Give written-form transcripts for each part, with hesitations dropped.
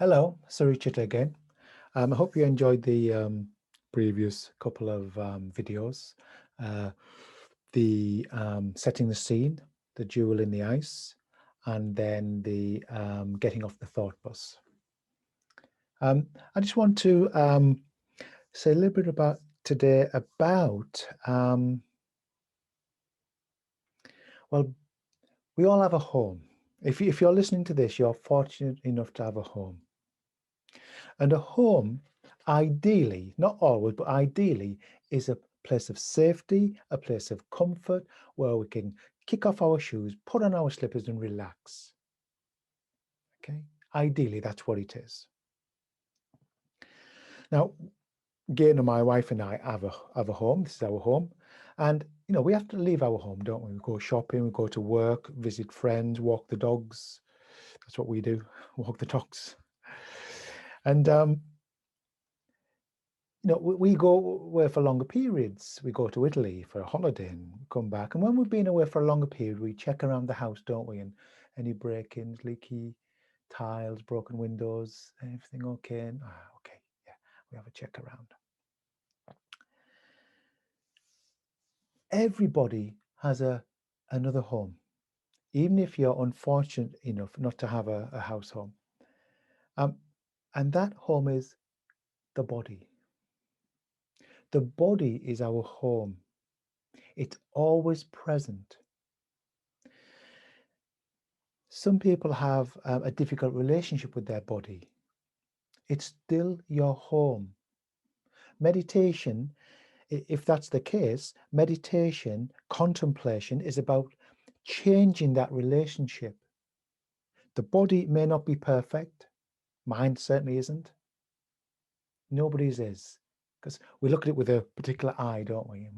Hello, Sarichit again. I hope you enjoyed the previous couple of videos. Uh, the setting the scene, the jewel in the ice, and then the getting off the thought bus. I just want to say a little bit about today about, well, we all have a home. If you're listening to this, you're fortunate enough to have a home. And a home, ideally, not always, but ideally, is a place of safety, a place of comfort where we can kick off our shoes, put on our slippers, and relax. Okay, ideally, that's what it is. Now, Gaynor, my wife, and I have a home. This is our home, and we have to leave our home, don't we? We go shopping, we go to work, visit friends, walk the dogs. That's what we do, walk the dogs, and we go away for longer periods. We go to Italy for a holiday and come back. And when we've been away for a longer period, we check around the house, don't we? And any break-ins, leaky tiles, broken windows, everything okay? And okay, yeah, we have a check around. Everybody has another home, even if you're unfortunate enough not to have a house home. And that home is the body. The body is our home. It's always present. Some people have a difficult relationship with their body. It's still your home. Meditation, if that's the case, meditation, contemplation is about changing that relationship. The body may not be perfect. Mine certainly isn't. Nobody's is, because we look at it with a particular eye, don't we?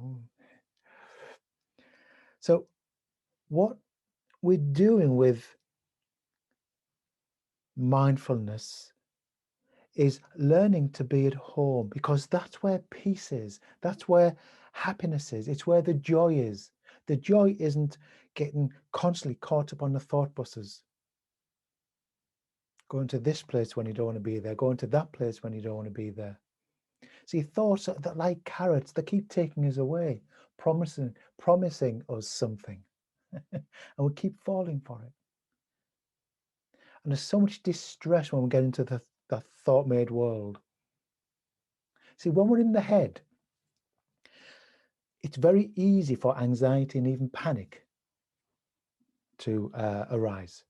So what we're doing with mindfulness is learning to be at home, because that's where peace is. That's where happiness is. It's where the joy is. The joy isn't getting constantly caught up on the thought buses. Going to this place when you don't want to be there, going to that place when you don't want to be there. See, thoughts are that like carrots, they keep taking us away, promising us something. And we keep falling for it. And there's so much distress when we get into the thought-made world. See, when we're in the head, it's very easy for anxiety and even panic to arise,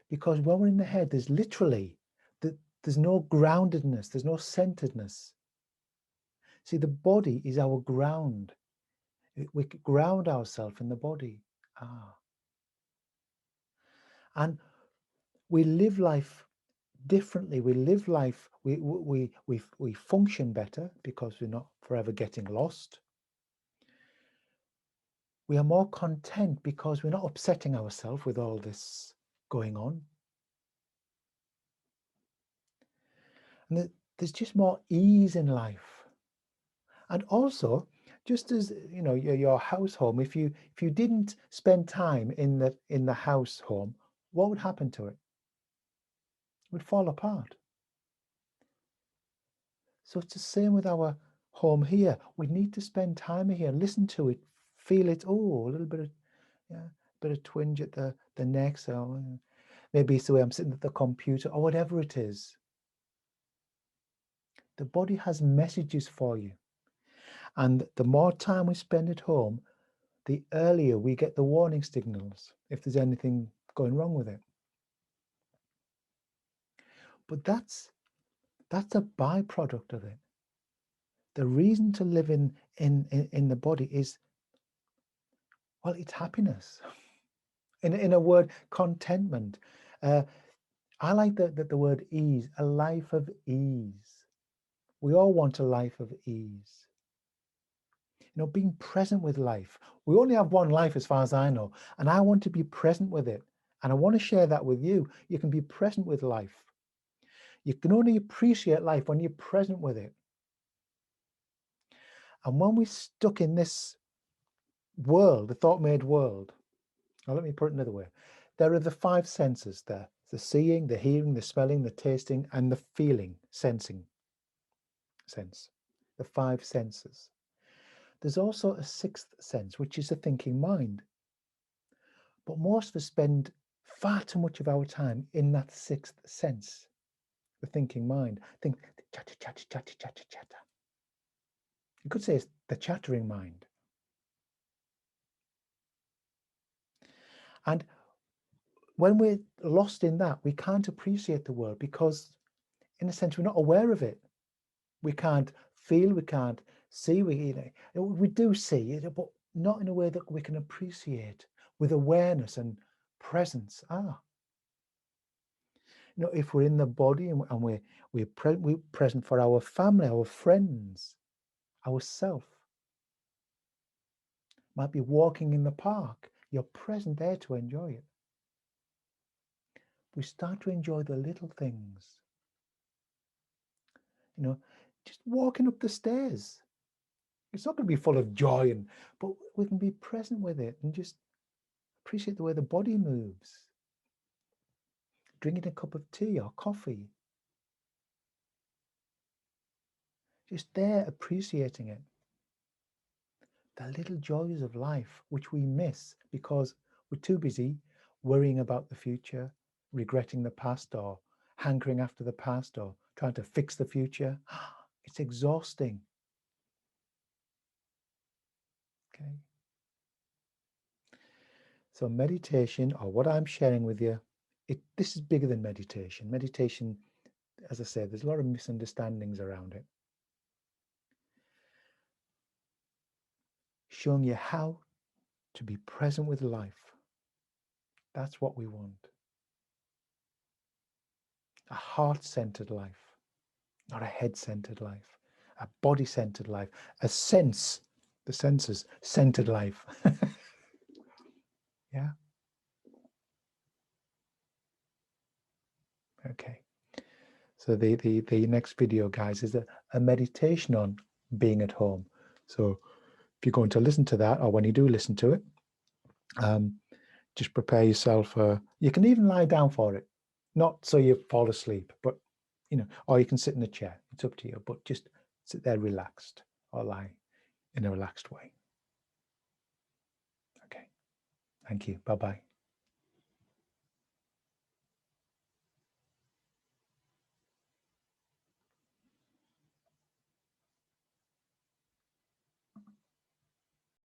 because when we're in the head, there's literally there's no groundedness, there's no centeredness. See, the body is our ground. We ground ourselves in the body. And we live life differently. We live life, we function better because we're not forever getting lost. We are more content because we're not upsetting ourselves with all this going on. And there's just more ease in life. And also, just as your house home, if you didn't spend time in the house home, what would happen to it? It would fall apart. So it's the same with our home here. We need to spend time here, listen to it, feel it. Oh, a little bit of, yeah, bit of twinge at the neck. So maybe it's the way I'm sitting at the computer or whatever it is. The body has messages for you. And the more time we spend at home, the earlier we get the warning signals if there's anything going wrong with it. But that's a byproduct of it. The reason to live in the body is, well, it's happiness. In a word, contentment. I like the word ease, a life of ease. We all want a life of ease. Being present with life. We only have one life as far as I know, and I want to be present with it. And I want to share that with you. You can be present with life. You can only appreciate life when you're present with it. And when we're stuck in this world, the thought-made world, or let me put it another way, there are the five senses there. The seeing, the hearing, the smelling, the tasting, and the feeling, sensing sense. The 5 senses. There's also a 6th sense, which is the thinking mind. But most of us spend far too much of our time in that 6th sense, the thinking mind. Think chatter, chatter, chatter, chatter, chatter. You could say it's the chattering mind. And when we're lost in that, we can't appreciate the world because, in a sense, we're not aware of it. We can't feel, we can't see. We do see it, but not in a way that we can appreciate with awareness and presence. If we're in the body and we're present for our family, our friends, ourself. Might be walking in the park. You're present there to enjoy it. We start to enjoy the little things. Just walking up the stairs. It's not going to be full of joy, but we can be present with it and just appreciate the way the body moves. Drinking a cup of tea or coffee. Just there appreciating it. The little joys of life which we miss because we're too busy worrying about the future, regretting the past, or hankering after the past, or trying to fix the future. It's exhausting. Okay. So meditation, or what I'm sharing with you, this is bigger than meditation. Meditation, as I said, there's a lot of misunderstandings around it. Showing you how to be present with life. That's what we want. A heart-centered life, not a head-centered life, a body-centered life, the senses centered life. Yeah. Okay. So the next video, guys, is a meditation on being at home. So if you're going to listen to that, or when you do listen to it, just prepare yourself. You can even lie down for it, not so you fall asleep, but or you can sit in a chair. It's up to you, but just sit there relaxed or lie in a relaxed way. Okay. Thank you. Bye-bye.